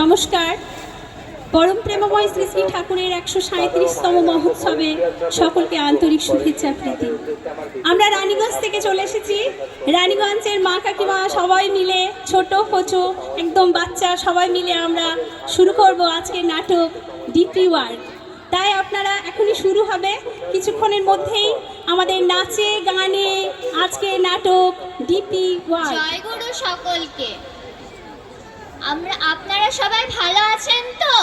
নমস্কার। পরম প্রেমময় শ্রী শ্রী ঠাকুরের 137তম মহোৎসবে সকলকে আন্তরিক শুভেচ্ছা প্রীতি। আমরা রানীগঞ্জ থেকে চলে এসেছি। রানীগঞ্জের মা কাকিমা সবাই মিলে, ছোট হোচো একদম বাচ্চা সবাই মিলে আমরা শুরু করব আজকের নাটক ডিপি ওয়ার্ক। তাই আপনারা এখনই শুরু হবে, কিছুক্ষণের মধ্যেই আমাদের নাচে গানে আজকের নাটক ডিপি ওয়ার্ক। জয়গুরু সকলকে। আপনারা সবাই ভালো আছেন তো?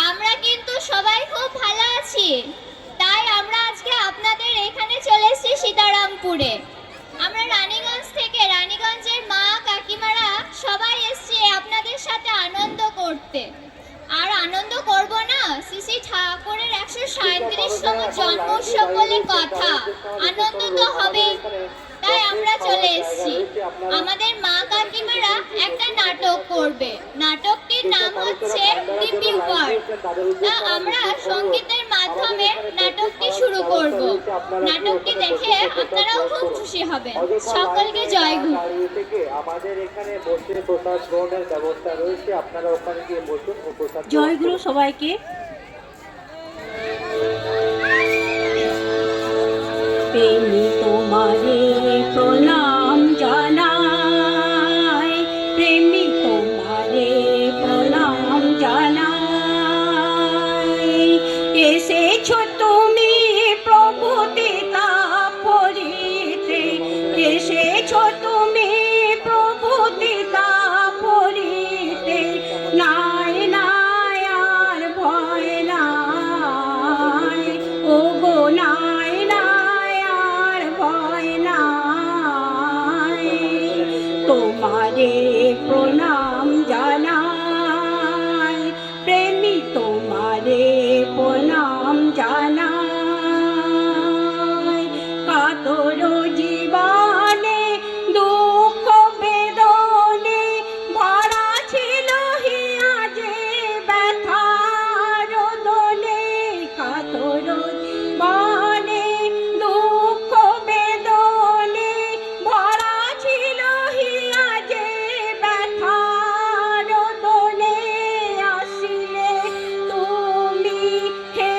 আমরা কিন্তু সবাই খুব ভালো আছি। তাই আমরা আজকে আপনাদের এখানে চলে এসেছি সীতারামপুরে। আমরা রানীগঞ্জ থেকে, রানীগঞ্জের মা কাকিমারা সবাই এসেছি আপনাদের সাথে আনন্দ করতে। আর আনন্দ করব না, শ্রী শ্রী ঠাকুরের 137তম জন্ম উৎসব বলে কথা, আনন্দ তো হবেই। তাই আমরা চলে এসেছি। আমাদের মা কাকিমারা একটা নাটক করবে। নাটকটির নাম হচ্ছে ডিপি ওয়ার্ক। তা আমরা সঙ্গীতের মাধ্যমে নাটকটি শুরু করব। নাটকটি দেখে আপনারাও খুব খুশি হবেন। সকলকে জয়গুরু। আমাদের এখানে বসে প্রসাদ গ্রহণের ব্যবস্থা রয়েছে, আপনারা ওখানে গিয়ে বসুন ও প্রসাদ। জয়গুরু সবাইকে। প্রেমী তোমারে প্রণাম জানাই, প্রেমী তোমারে প্রণাম জানাই। এসেছো তুমি প্রভুতে তাপরিতে, এসেছো তুমি প্রভুতে তাপরিতে। নাই নাই আর ভয় নাই, ও গো নাই নাই আর ভয় নাই। তোমারে প্রণাম জানাই, প্রেমী তোমারে প্রণাম জানাই। কাতর জীবনে দুঃখ বেদনে ভরা ছিল হিয়া যে ব্যথার দোলে। কাতর জীবনে দুঃখ বেদনে ভরা ছিল হিয়া যে ব্যথার দোলে। আসিলে তুমি হে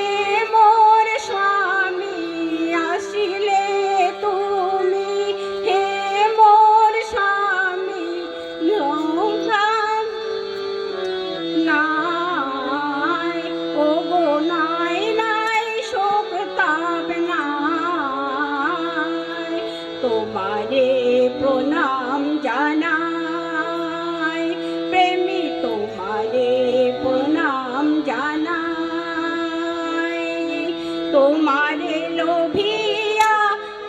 মোর স্বামী, আসিলে তুমি হে মোর স্বামী। নাই ও গো নাই নাই শোক তাপ নাই। তোমারে প্রণাম জানাই, প্রেমী তোমারে প্রণাম জানাই। তোমারে লোভিয়া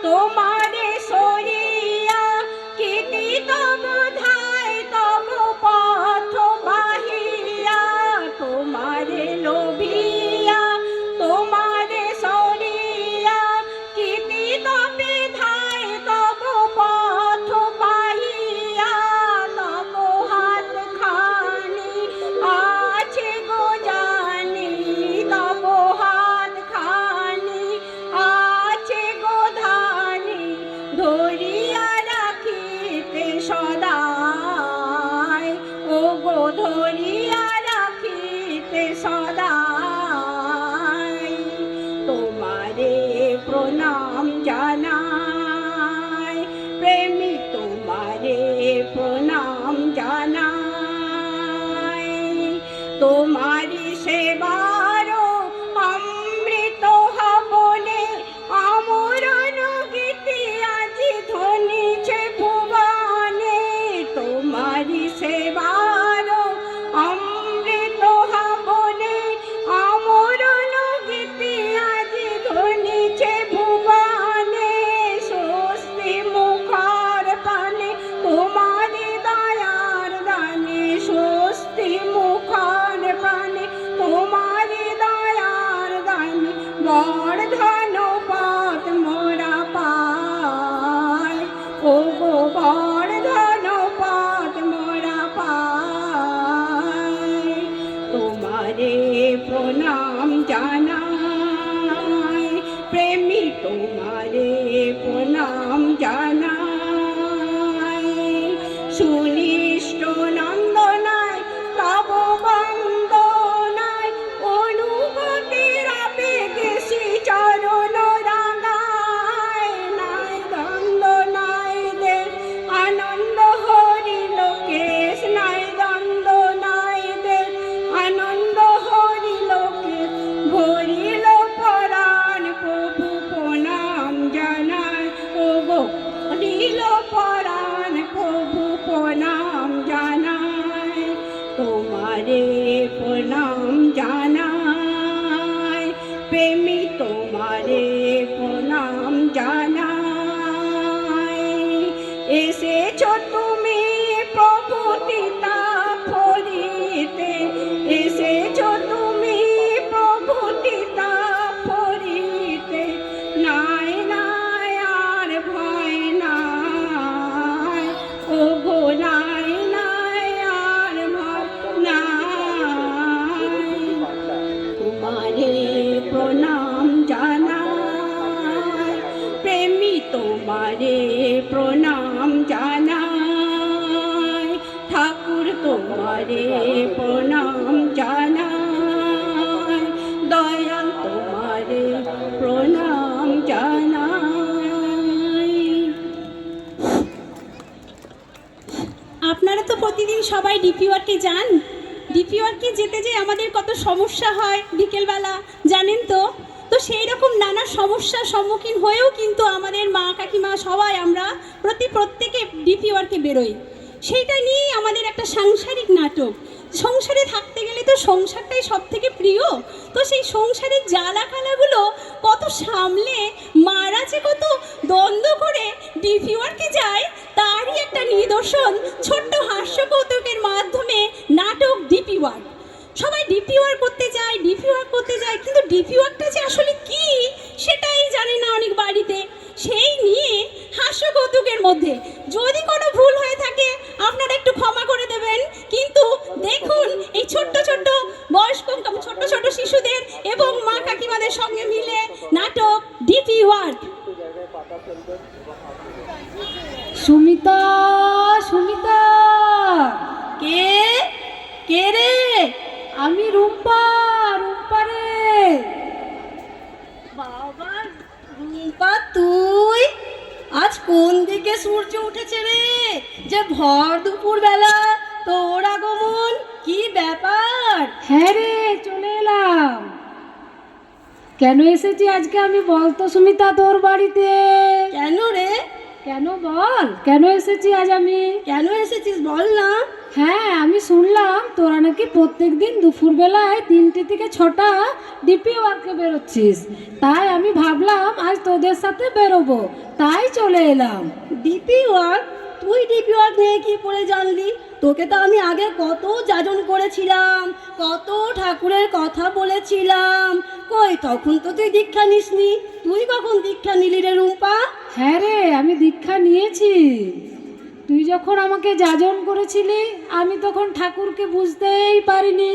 তোমারে সরিয়া কীর্তি তব ধায় তব পথ বাহিয়া। তোমারে লোভিয়া তোমারে সরিয়া কীর্তি তবে ধায় তব পথ বাহিয়া। তব হাত খানি আছে গো জানি, তব হাত খানি আছে গো ধানি। ধরিয়া রাখিতে সদাই, ও গো ধরিয়া রাখিতে সদাই। তোমারে প্রণাম জানাই, প্রেমী তোমারে প্রণাম জানাই। তোমারি সেবার অমৃত হবনে আমরণ গীতি আজি ধ্বনিছে ভুবনে। তোমারি সেবার অমৃত হবনে আমরণ গীতি আজি ধ্বনিছে ভুবনে। স্বস্তি মুখার পানে তোমারি দয়ার দানে, স্বস্তি মুখার পানে তোমারি দয়ার দানে। বর্ধন পাত মোরা পায়, ও গো বর্ধন পাত মোরা পায়। তোমারে প্রণাম জানাই, প্রেমী তোমারে প্রণাম জানাই। সুনিষ্ট নন্দনায় তব তোমারে প্রণাম জানাই, প্রেমী তোমারে প্রণাম জানাই। এসেছ তুমি প্রভু তিতা ফরিতে, এসেছ তুমি প্রভু তিতা ফরিতে, নাই নাই আর ভয় নাই, ও গো নাই নাই আর ভয় নাই। তোমারে প্রণাম জানাই, প্রেমী তোমারে প্রণাম জানাই, ঠাকুর তোমারে প্রণাম জানাই, দয়াল তোমারে প্রণাম জানাই। আপনারা তো প্রতিদিন সবাই ডিপি ওয়ার্কে যান। ডিপি ওয়ার্কে যেতে যে আমাদের কত সমস্যা হয় বিকেলবেলা, জানেন তো? তো সেই রকম নানা সমস্যার সম্মুখীন হয়েও কিন্তু আমাদের মা কাকিমা সবাই আমরা প্রত্যেকে ডিপি ওয়ার্কে বেরোই। সেইটা নিয়েই আমাদের একটা সাংসারিক নাটক। সংসারে থাকতে গেলে তো সংসারটাই সব থেকে প্রিয়। তো সেই সংসারের জ্বালাকালাগুলো কত সামলে মারা যে কত দ্বন্দ্ব করে ডিপি ওয়ার্কে যায়, তারই একটা নিদর্শন ছোট্ট হাস্য কৌতুকের মাধ্যমে নাটক ডিপি ওয়ার্ক। সবাই ডিপি ওয়ার্ক করতে যায়, ডিপি ওয়ার্ক করতে যায়, কিন্তু ডিপি ওয়ার্কটা যে আসলে কি সেটাই জানে না অনেক বাড়িতে। সেই নিয়ে হাস্য কৌতুকের মধ্যে যদি কোনো ভুল হয়ে থাকে আপনারা একটু ক্ষমা করে দেবেন। কিন্তু দেখুন এই ছোট্ট বয়স্ক ছোট্ট শিশুদের এবং মা কাকিমাদের সঙ্গে মিলে নাটক ডিপি ওয়ার্ক। সুমিতা, সুমিতা, কে কে রে? আমি রুম্পা, রুম্পা রে। বাবা রুম্পা, তুই আজ কোন দিকে সূর্য উঠেছে রে, যে ভর দুপুর বেলা তোর আগমন? কি ব্যাপার? হ্যাঁ রে, চলে এলাম। কেন এসেছি আজকে আমি বলতো সুমিতা তোর বাড়িতে? কেন রে? কেন বল, কেন এসেছি আজ আমি? কেন এসেছিস বল না। হ্যাঁ, আমি শুনলাম তোরা নাকি প্রত্যেকদিন দুপুরবেলায় 3টে থেকে 6টা ডিপি ওয়ার্কে বেরোচ্ছিস। তাই আমি ভাবলাম আজ তোদের সাথে বেরোবো, তাই চলে এলাম। DP work? তুই ডিপি ওয়ার্ক নিয়ে কি করে জানলি? তোকে তো আমি আগে কত যাজন করেছিলাম, কত ঠাকুরের কথা বলেছিলাম। কই, তখন তো তুই দীক্ষা নিসনি। তুই কখন দীক্ষা নিলি রে রুম্পা? হ্যাঁ রে, আমি দীক্ষা নিয়েছি। তুই যখন আমাকে যাজন করেছিলি আমি তখন ঠাকুরকে বুঝতেই পারিনি।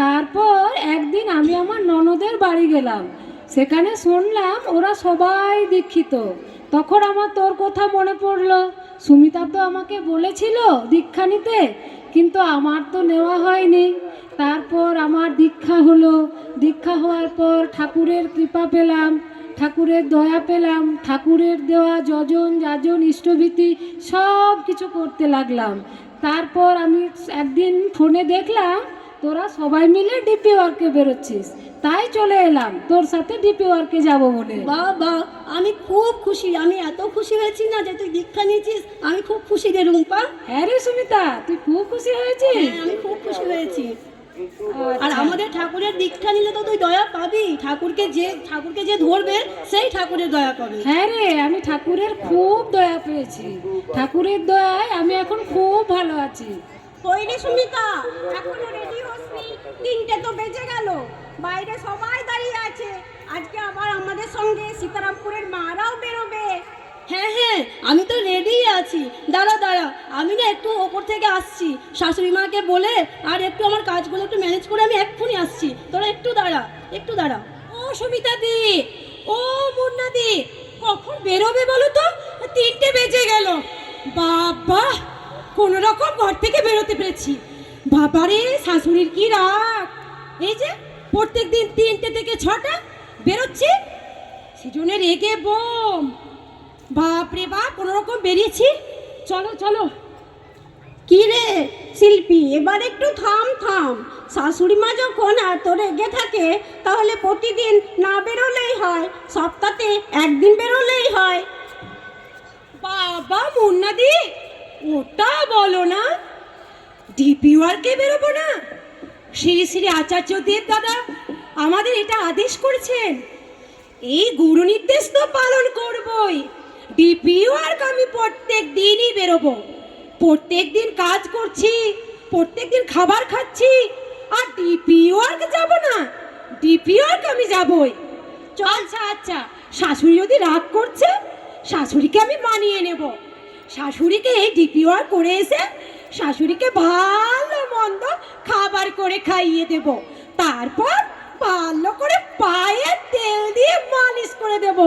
তারপর একদিন আমি আমার ননদের বাড়ি গেলাম, সেখানে শুনলাম ওরা সবাই দীক্ষিত। তখন আমার তোর কথা মনে পড়লো। সুমিতা তো আমাকে বলেছিল দীক্ষা নিতে, কিন্তু আমার তো নেওয়া হয়নি। তারপর আমার দীক্ষা হলো। দীক্ষা হওয়ার পর ঠাকুরের কৃপা পেলাম, ঠাকুরের দয়া পেলাম, ঠাকুরের দেওয়া যজন যাজন ইষ্টভীতি সব কিছু করতে লাগলাম। তারপর আমি একদিন ফোনে দেখলাম তোরা সবাই মিলে ডিপি ওয়ার্কে বেরোচ্ছিস, তাই চলে এলাম তোর সাথে ডিপি ওয়ার্কে যাবো বলে। বাবা, আমি খুব খুশি। আমি এত খুশি হয়েছি না যে তুই দীক্ষা নিয়েছিস। আমি খুব খুশি রে রুম্পা। হ্যাঁ রে সুমিতা, তুই খুব খুশি হয়েছিস? আমি খুব খুশি হয়েছি। আর আমাদের ঠাকুরের দীক্ষা নিলে তো তুই দয়া পাবি। ঠাকুরকে যে ধরবে সেই ঠাকুরের দয়া পাবে। হ্যাঁ রে, আমি ঠাকুরের খুব দয়া পেয়েছি। ঠাকুরের দয়ায় আমি এখন খুব ভালো আছি। কই রে সুমিতা, এখনো রেডি হসনি? 3টে তো বেজে গেল, বাইরে সবাই দাঁড়িয়ে আছে। আজকে আবার আমাদের সঙ্গে সীতারামপুরের মারাও বেরোবে। হ্যাঁ হ্যাঁ, আমি তো রেডি আছি। দাঁড়া দাঁড়া, আমি না একটু ওপর থেকে আসছি, শাশুড়ি মাকে বলে আর একটু আমার কাজগুলো একটু ম্যানেজ করে আমি এক্ষুনি আসছি। তোরা একটু দাঁড়া, একটু দাঁড়া। ও সুমিতা দি, ও মুন্না দি, কখন বেরোবে বলো তো? 3টে বেজে গেল। বাবা, কোন রকম ঘর থেকে বেরোতে পেরেছি। বাবারে, শাশুড়ির কি রাগ! এই যে প্রত্যেকদিন 3টে থেকে 6টা বেরোচ্ছি, সেজন্য রেগে বোম। বাপরে বাপ, কোনো রকম বেরিয়েছি। চলো চলো। কি রে শিল্পী, এবার একটু থাম থাম। শাশুড়ি মা যখন এত রেগে থাকে তাহলে প্রতিদিন না বেরোলেই হয়, সপ্তাহে একদিন বেরোলেই হয়। বাবা মুন্নাদি, ওটা বলো না। ডিপি ওয়ার্কে বেরোবো না? শ্রী শ্রী আচার্য দেব দাদা আমাদের এটা আদেশ করেছেন। এই গুরু নির্দেশ তো পালন করবই। ডিপিও আর আমি প্রত্যেক দিনই বেরোবো। প্রত্যেক দিন কাজ করছি, প্রত্যেক দিন খাবার খাচ্ছি, আর ডিপিও আর যাব না? ডিপিও আর আমি যাবই। আচ্ছা আচ্ছা, শাশুড়ি যদি রাগ করছে, শাশুড়িকে আমি মানিয়ে নেব। শাশুড়িকে এই ডিপিও আর করে এসে শাশুড়িকে ভালো মন্দ খাবার করে খাইয়ে দেব। তারপর ভালো করে পায়ে তেল দিয়ে মালিশ করে দেব।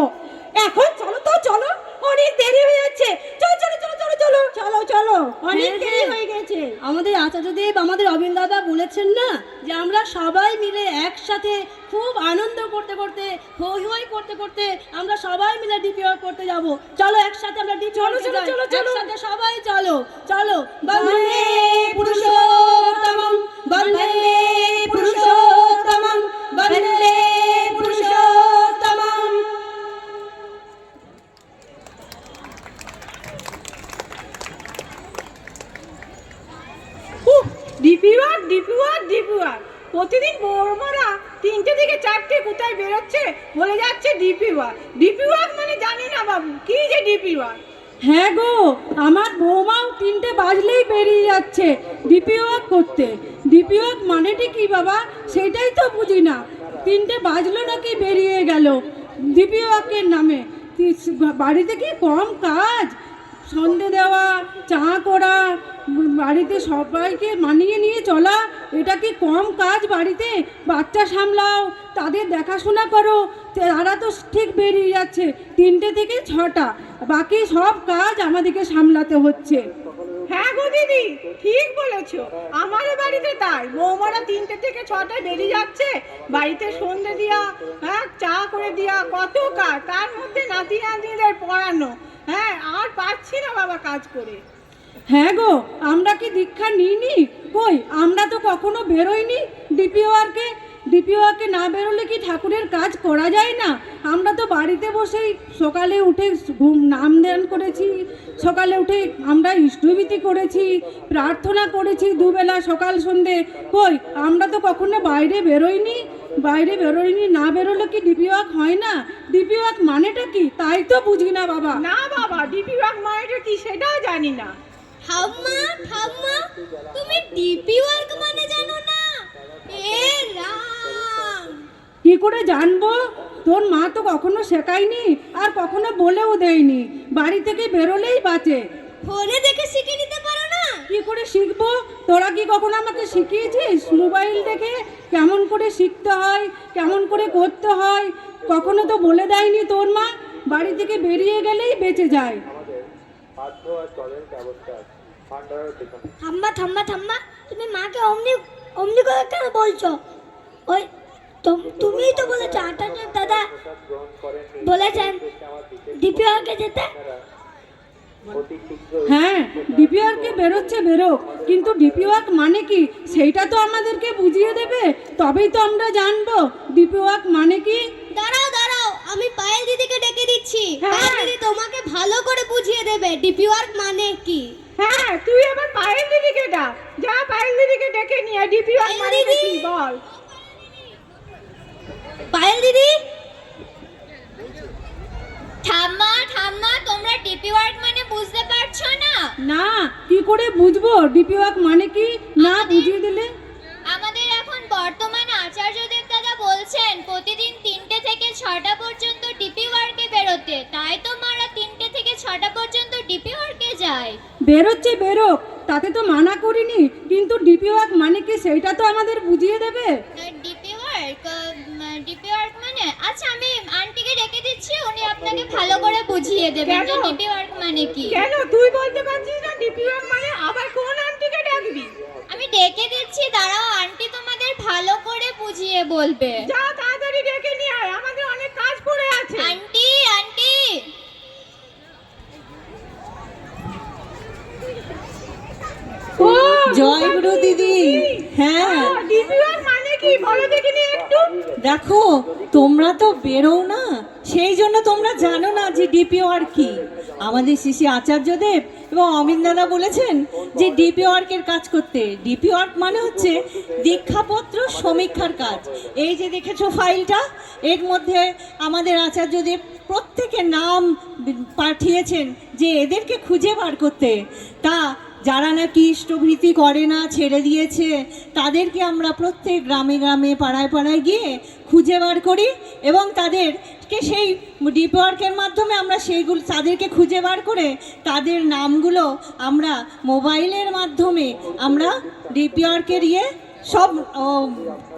এখন চলো তো, চলো, অনেক দেরি হয়ে যাচ্ছে। চলো চলো চলো চলো চলো চলো চলো, অনেক দেরি হয়ে গেছে। আমাদের আচার্যদেব, আমাদের অবিন দাদা বলেছেন না যে আমরা সবাই মিলে একসাথে খুব আনন্দ করতে করতে, হই হই করতে করতে আমরা সবাই মিলে ডিপিও করতে যাব। চলো একসাথে আমরা ডিপিও চলো চলো চলো চলো একসাথে সবাই চলো চলো। বন্দে পুরুষোত্তমম, বন্দে পুরুষোত্তমম, বন্দে পুরুষোত্তমম। ডিপিওয়ার প্রতিদিন বড়মারা 3টে থেকে 4টে কোথায় বেরোচ্ছে, বলে যাচ্ছে ডিপিওয়ার মানে জানি না বাবু, কি যে ডিপিওয়ার। হ্যাঁ গো, আমার বৌমাও 3টে বাজলেই বেরিয়ে যাচ্ছে ডিপিও করতে। ডিপিও মানেটা কি বাবা, সেটাই তো বুঝি না। 3টে বাজলো নাকি বেরিয়ে গেল ডিপিওকের নামে। বাড়িতে কি কম কাজ? সন্ধে দেওয়া, চা করা, বাড়িতে সবাইকে মানিয়ে নিয়ে চলা, এটা কি কম কাজ? বাড়িতে বাচ্চা সামলাও, তাদের দেখাশোনা করো, তারা তো ঠিক বেরিয়ে যাচ্ছে 3টে থেকে 6টা। বাকি সব কাজ আমাদেরকে সামলাতে হচ্ছে। হ্যাঁ গো দিদি, ঠিক বলেছো। আমারও বাড়িতে তাই, বৌমারা 3টে থেকে 6টায় বেরিয়ে যাচ্ছে, বাড়িতে সন্ধে দিয়া, হ্যাঁ, চা করে দিয়া, কত কাজ, তার মধ্যে নাতি নাতনিদের পড়ানো। হ্যাঁ, আর পারছি না বাবা কাজ করে। হ্যাঁ গো, আমরা কি দীক্ষা নিইনি? কই, আমরা তো কখনো বেরোইনি ডিপিওকে না বেরোলে কি ঠাকুরের কাজ করা যায় না? আমরা তো বাড়িতে বসেই সকালে উঠে নাম ধ্যান করেছি, সকালে উঠে আমরা ইষ্টভীতি করেছি, প্রার্থনা করেছি দুবেলা সকাল সন্ধে। কই, আমরা তো কখনো বাইরে বেরোইনি। না বেরোলে কি ডিপিওয়াক হয় না? ডিপিওয়াক মানেটা কি তাই তো বুঝি না বাবা। না বাবা, ডিপিওয়ার মানেটা কি সেটাও জানি না। ঠাম্মা ঠাম্মা, তুমি ডিপিওয়ার মানে জানো না? এ রাম, কি করে জানবো? তোর মা তো কখনো শেখায়নি, আর কখনো বলেও দেয়নি। বাড়ি থেকে বেরোলেই বাঁচে। ফোনে দেখে শিখে নিতে পারো না? কি করে শিখবো? তোরা কি কখনো আমাকে শিখিয়েছিস? মোবাইল দেখে কেমন করে শিখতে হয়, কেমন করে করতে হয়, কখনো তো বলে দেয়নি তোর মা। বাড়ি থেকে বেরিয়ে গেলেই বেঁচে যায়। আমাদের খাদ্য আর জলের ব্যবস্থা আছে ভান্ডারের পেছনে। ঠাম্মা ঠাম্মা ঠাম্মা, তুমি মাকে অমনি অমনি করে কেন বলছো? ওই তুমিই তো বলেছো আচার্য দাদা প্রসাদ গ্রহণ করেন বলেছেন ডিপিওকে যেতে। অতি শীঘ্র হ্যাঁ, ডিপিওয়ার্কে বেরোচ্ছে বেরোক, কিন্তু ডিপিওয়ার্ক মানে কি সেইটা তো আমাদেরকে বুঝিয়ে দেবে, তবেই তো আমরা জানবো ডিপিওয়ার্ক মানে কি। দাঁড়াও দাঁড়াও, আমি পায়েল দিদিকে ডেকে দিচ্ছি। হ্যাঁ। পায়েল দিদি তোমাকে ভালো করে বুঝিয়ে দেবে ডিপিওয়ার্ক মানে কি। হ্যাঁ, তুই আবার পায়েল দিদিকে ডাক, যা পায়েল দিদিকে ডেকে নিয়ে ডিপিওয়ার পায়েল মানে দিদি? কি বল। পায়েল দিদি, ঠাম্মা ঠাম্মা, তোমরা ডিপিওয়ার্ক মানে বুঝতে পারছো না? না, কি করে বুঝবো ডিপিওয়ার্ক মানে কি? না বুঝিয়ে দিলে। আমাদের এখন বর্তমান আচার্যদেব দাদা বলছেন প্রতিদিন 3টে থেকে 6টা পর্যন্ত ডিপি ওয়ার্কে বেরোতে। তাই তো মারা 3টে থেকে 6টা পর্যন্ত ডিপি ওয়ার্কে যায়। বেরোচ্ছে বেরোক, তাতে তো মানা করিনি, কিন্তু ডিপিওয়ার্ক মানে কি সেইটা তো আমাদের বুঝিয়ে দেবে। ডিপি ওয়ার্ক মানে, আচ্ছা আমি আন্টিকে ডেকে দিচ্ছি, উনি আপনাকে ভালো করে বুঝিয়ে দেবেন যে কেন? ডিপি ওয়ার্ক মানে কি। কেন তুই বলতে পারছিস না ডিপিওয়ার মানে? আবার কোন আন্টিকে ডাকবি? আমি ডেকে দিচ্ছি, দাঁড়াও, আন্টি তোমাদের ভালো করে বুঝিয়ে বলবে। যা তাড়াতাড়ি ডেকে নিয়ে আয়, আমাদের অনেক কাজ পড়ে আছে। আন্টি আন্টি, ও জয় গুরু দিদি। হ্যাঁ, ডিপিওয়ার মানে কি বলো দেখিনি একটু। দেখো তোমরা তো বেরো না, সেই জন্য তোমরা জানো না যে ডিপিও আর কি। আমাদের শিশি আচার্যদেব এবং অমিত দাদা বলেছেন যে ডিপি ওয়ার্কের কাজ করতে। ডিপি ওয়ার্ক মানে হচ্ছে দীক্ষাপত্র সমীক্ষার কাজ। এই যে দেখেছো ফাইলটা, এর মধ্যে আমাদের আচার্যদেব প্রত্যেকের নাম পাঠিয়েছেন যে এদেরকে খুঁজে বার করতে। তা যারা নাকি ইষ্টভৃতি করে না, ছেড়ে দিয়েছে, তাদেরকে আমরা প্রত্যেক গ্রামে গ্রামে পাড়ায় পাড়ায় গিয়ে খুঁজে বার করি এবং তাদেরকে সেই ডিপি ওয়ার্কের মাধ্যমে আমরা সেইগুলো তাদেরকে খুঁজে বার করে তাদের নামগুলো আমরা মোবাইলের মাধ্যমে আমরা ডিপি ওয়ার্কের সব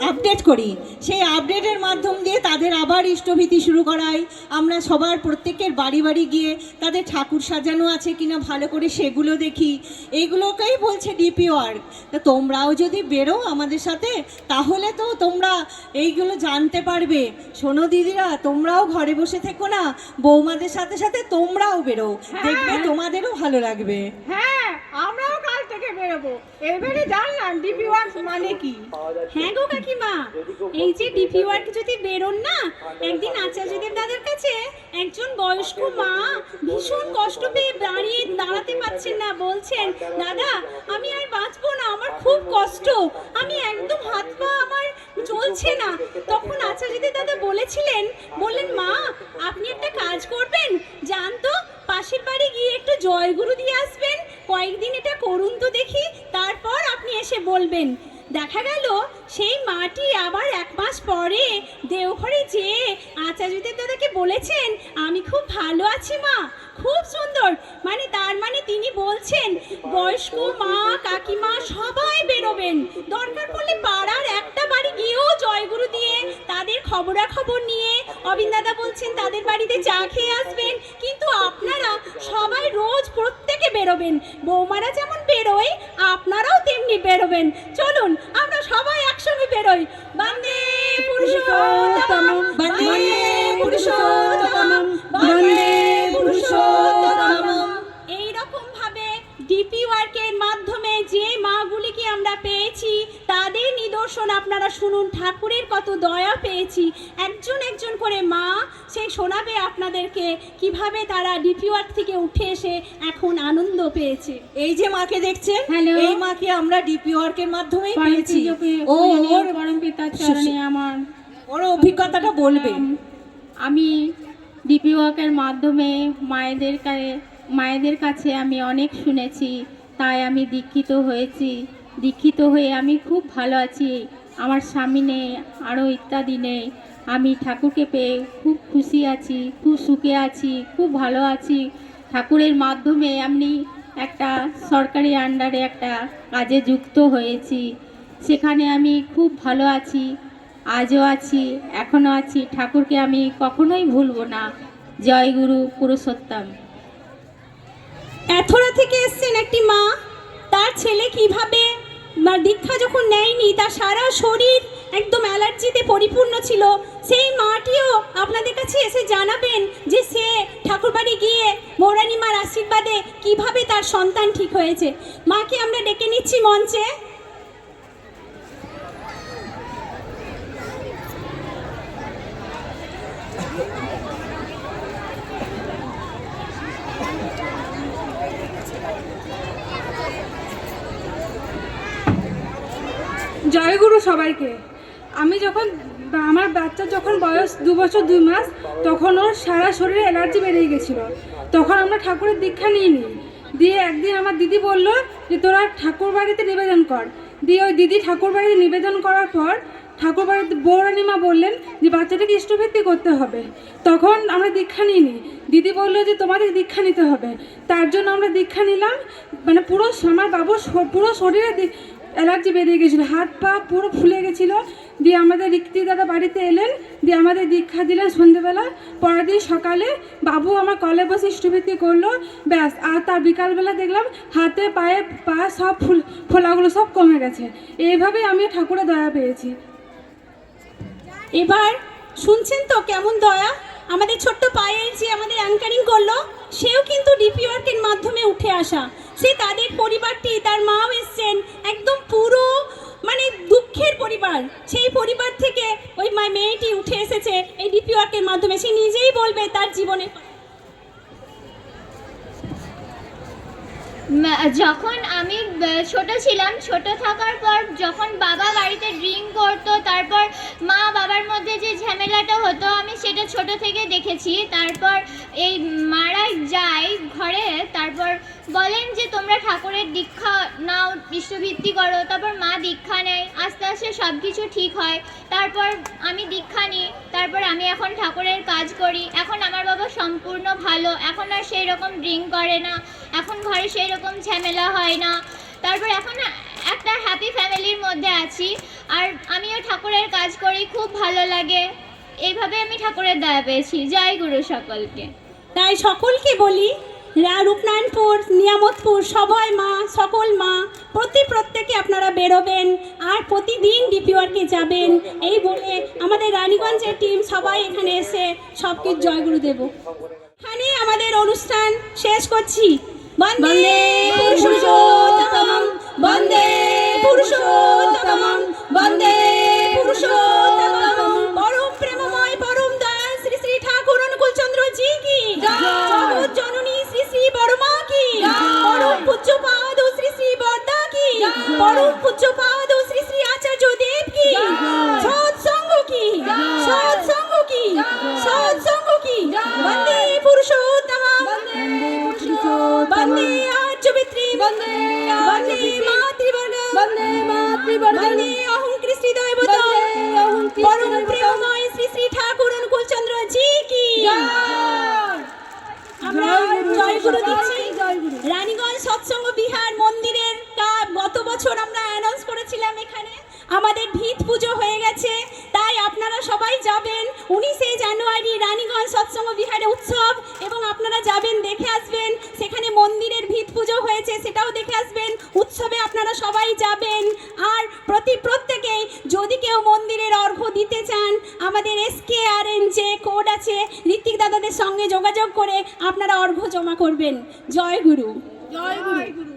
আপডেট করি। সেই আপডেটের মাধ্যম দিয়ে তাদের আবার ইষ্টভীতি শুরু করাই। আমরা সবার প্রত্যেকের বাড়ি বাড়ি গিয়ে তাদের ঠাকুর সাজানো আছে কিনা ভালো করে সেগুলো দেখি। এইগুলোকেই বলছে ডিপি ওয়ার্ক। তা তোমরাও যদি বেরো আমাদের সাথে, তাহলে তো তোমরা এইগুলো জানতে পারবে। শোনো দিদিরা, তোমরাও ঘরে বসে থেকো না, বৌমাদের সাথে সাথে তোমরাও বেরো, দেখবে তোমাদেরও ভালো লাগবে। হ্যাঁ, আমরাও কাল থেকে বেরোবো। এবারে জানলাম ডিপি ওয়ার্ক মানে কি। হ্যাঁ গো কাকিমা, এই যে ডিপি ওয়ার্ক যদি বেরোন না, একদিন আচার্যদেব দাদার কাছে একজন বয়স্ক মা ভীষণ কষ্ট পেয়ে দাঁড়াতে পারছেন না, বলছেন দাদা আমি আর বাঁচবো না, আমার খুব কষ্ট, আমি একদম হাত পা আমার চলছে না। তখন আচার্যদেব দাদা বললেন মা আপনি একটা কাজ করবেন, যান তো পাশের বাড়ি গিয়ে একটু জয়গুরু দিয়ে আসবেন, কয়েকদিন এটা করুন তো দেখি, তারপর আপনি এসে বলবেন। দেখা গেল সেই মাটি আবার 1 মাস পরে দেওঘরে যেয়ে আচার্যদেব দাদাকে বলেছেন আমি খুব ভালো আছি মা, খুব সুন্দর। তার মানে তিনি বলছেন বয়স্ক মা কাকিমা সবাই বেরোবেন, দরকার পড়লে পাড়ার একটা বাড়ি গিয়েও জয়গুরু দিয়ে তাদের খবরাখবর নিয়ে, অবিন দাদা বলছেন তাদের বাড়িতে চা খেয়ে আসবেন। কিন্তু আপনারা সবাই রোজ প্রত্যেকে বেরোবেন, বৌমারা যেমন বেরোয় আপনারাও তেমনি বেরোবেন। চলুন আমরা সবাই একসঙ্গে বেরোই। বন্দে পুরুষোত্তম, বন্দে পুরুষোত্তম, বন্দে পুরুষোত্তম। এইরকম ভাবে ডিপি ওয়ার্কের মাধ্যমে যে মাগুলিকে আমরা পেয়েছি তাদের নিদর্শন আপনারা শুনুন। ঠাকুরের কত দয়া পেয়েছি, একজন একজন করে মা সেই শোনাবে আপনাদেরকে কিভাবে তারা ডিপি ওয়ার্ক থেকে উঠে এসে এখন আনন্দ পেয়েছে। এই যে মাকে দেখছেন, এই মাকে আমরা ডিপি ওয়ার্কের মাধ্যমেই পেয়েছি। ও ওর পরম পিতার চরণে আমার ওর অভিজ্ঞতাটা বলবে। আমি ডিপি ওয়ার্কের মাধ্যমে মায়েদের কাছে আমি অনেক শুনেছি, তাই আমি দীক্ষিত হয়েছি। দীক্ষিত হয়ে আমি খুব ভালো আছি, আমার স্বামী নেই, আরও ইত্যাদি নেই। আমি ঠাকুরকে পেয়ে খুব খুশি আছি, খুব সুখে আছি, খুব ভালো আছি। ঠাকুরের মাধ্যমে আমি একটা সরকারি আন্ডারে একটা কাজে যুক্ত হয়েছি, সেখানে আমি খুব ভালো আছি, আজও আছি, এখনও আছি। ঠাকুরকে আমি কখনোই ভুলব না। জয় গুরু পুরুষোত্তম। এথরা থেকে এসছেন একটি মা, তার ছেলে কিভাবে দীক্ষা যখন নেয়নি তার সারা শরীর একদম অ্যালার্জিতে পরিপূর্ণ ছিল, সেই মাটিও আপনাদের কাছে এসে জানাবেন যে সে ঠাকুরবাড়ি গিয়ে মৌরানী মার আশীর্বাদে কিভাবে তার সন্তান ঠিক হয়েছে। মাকে আমরা ডেকে নিচ্ছি মঞ্চে। জয়গুরু সবাইকে। আমার বাচ্চার যখন বয়স 2 বছর 2 মাস, তখন ওর সারা শরীরে অ্যালার্জি বেরিয়ে গেছিলো। তখন আমরা ঠাকুরের দীক্ষা নিইনি। দিয়ে একদিন আমার দিদি বলল যে তোরা ঠাকুর বাড়িতে নিবেদন কর। দিয়ে ওই দিদি ঠাকুর বাড়িতে নিবেদন করার পর ঠাকুর বাড়িতে বৌরানী মা বললেন যে বাচ্চাটাকে ইষ্টভিত্তি করতে হবে। তখন আমরা দীক্ষা নিইনি। দিদি বললো যে তোমাদের দীক্ষা নিতে হবে। তার জন্য আমরা দীক্ষা নিলাম। পুরো আমার বাবুর পুরো শরীরে অ্যালার্জি বেরিয়ে গেছিলো, হাত পা পুরো ফুলে গেছিলো। দিয়ে আমাদের ঋত্বিক দাদা বাড়িতে এলেন, দিয়ে আমাদের দীক্ষা দিলেন সন্ধ্যেবেলা। পরের দিন সকালে বাবু আমার কলে বসে ইষ্টভিত্তি করলো, ব্যাস। আর তার বিকালবেলা দেখলাম হাতে পায়ে পা সব ফোলাগুলো সব কমে গেছে। এইভাবেই আমি ঠাকুরের দয়া পেয়েছি। এবার শুনছেন তো কেমন দয়া। আমাদের ছোট্ট পায়েল যে আমাদের অ্যাঙ্কারিং করলো, সেও কিন্তু ডিপি ওয়ার্কের মাধ্যমে উঠে আসা। সে তাদের পরিবারটি, তার মাও এসছেন, একদম পুরো দুঃখের পরিবার, সেই পরিবার থেকে ওই মেয়েটি উঠে এসেছে এই ডিপি ওয়ার্কের মাধ্যমে। সে নিজেই বলবে তার জীবনে। যখন আমি ছোট ছিলাম, ছোট থাকার পর যখন বাবা বাড়িতে ড্রিঙ্ক করতো, তারপর মা বাবার মধ্যে যে ঝামেলাটা হতো, আমি সেটা ছোট থেকে দেখেছি। তারপর এই মারা যায় ঘরে, তারপর বলেন যে তোমরা ঠাকুরের দীক্ষা নাও, ইষ্টভিত্তি করো। তারপর মা দীক্ষা নেয়, আস্তে আস্তে সব কিছু ঠিক হয়। তারপর আমি দীক্ষা নিই, তারপর আমি এখন ঠাকুরের কাজ করি। এখন আমার বাবা সম্পূর্ণ ভালো, এখন আর সেই রকম ড্রিঙ্ক করে না, এখন ঘরে সেই রকম ঝামেলা হয় না। তারপর এখন একটা হ্যাপি ফ্যামিলির মধ্যে আছি, আর আমিও ঠাকুরের কাজ করি, খুব ভালো লাগে। এইভাবে আমি ঠাকুরের দয়া পেয়েছি। জয় গুরু সকলকে। তাই সকলকে বলি, রূপনারায়ণপুর, নিয়ামতপুর, সবাই মা, সকল মা, প্রত্যেকে আপনারা বেরোবেন আর প্রতিদিন ডিপিওয়ার্কে যাবেন। এই বলে আমাদের রানীগঞ্জের টিম সবাই এখানে এসে সব কিছু জয়গুরু দেব। এখানে আমাদের অনুষ্ঠান শেষ করছি। বন্দে পুরুষোত্তমম, বন্দে পুরুষোত্তমম, বন্দে পুরুষোত্তমম। পরম প্রেমময়, পরম দয়াল শ্রী শ্রী ঠাকুর অনুকূল চন্দ্র জি কি জগৎ জননী শ্রী শ্রী বড়মা কি, পরম পূজ্য পাদ শ্রী শ্রী বর্দা কি, পরম পূজ্য পাদ শ্রী শ্রী আচার্য দেব কি, সৎসঙ্গ কি, সৎসঙ্গ কি, সৎসঙ্গ কি। বন্দে পুরুষোত্তমম, বন্দে আর্যবিত্রী, বন্দে মাতৃবর্গ, বন্দে অহং কৃষ্টি দৈবত, পরম প্রেমময় শ্রী শ্রী ঠাকুর অনুকূল চন্দ্র জি কি। আমরা জয়গুরু দিচ্ছি। রানীগঞ্জ সৎসঙ্গ বিহার মন্দিরের গত বছর আমরা অ্যানাউন্স করেছিলাম, এখানে আমাদের ভিত পুজো হয়ে গেছে। তাই আপনারা সবাই যাবেন 19শে জানুয়ারি রানীগঞ্জ সৎসঙ্গ বিহারে উৎসব, এবং আপনারা যাবেন, দেখে আসবেন। সেখানে মন্দিরের ভিত পুজো হয়েছে, সেটাও দেখে আসবেন। উৎসবে আপনারা সবাই যাবেন। আর প্রত্যেকেই যদি কেউ মন্দিরের অর্ঘ্য দিতে চান, আমাদের SKRN যে কোড আছে, ঋত্বিক দাদাদের সঙ্গে যোগাযোগ করে আপনারা অর্ঘ্য জমা করবেন। জয় গুরু। জয় গুরু।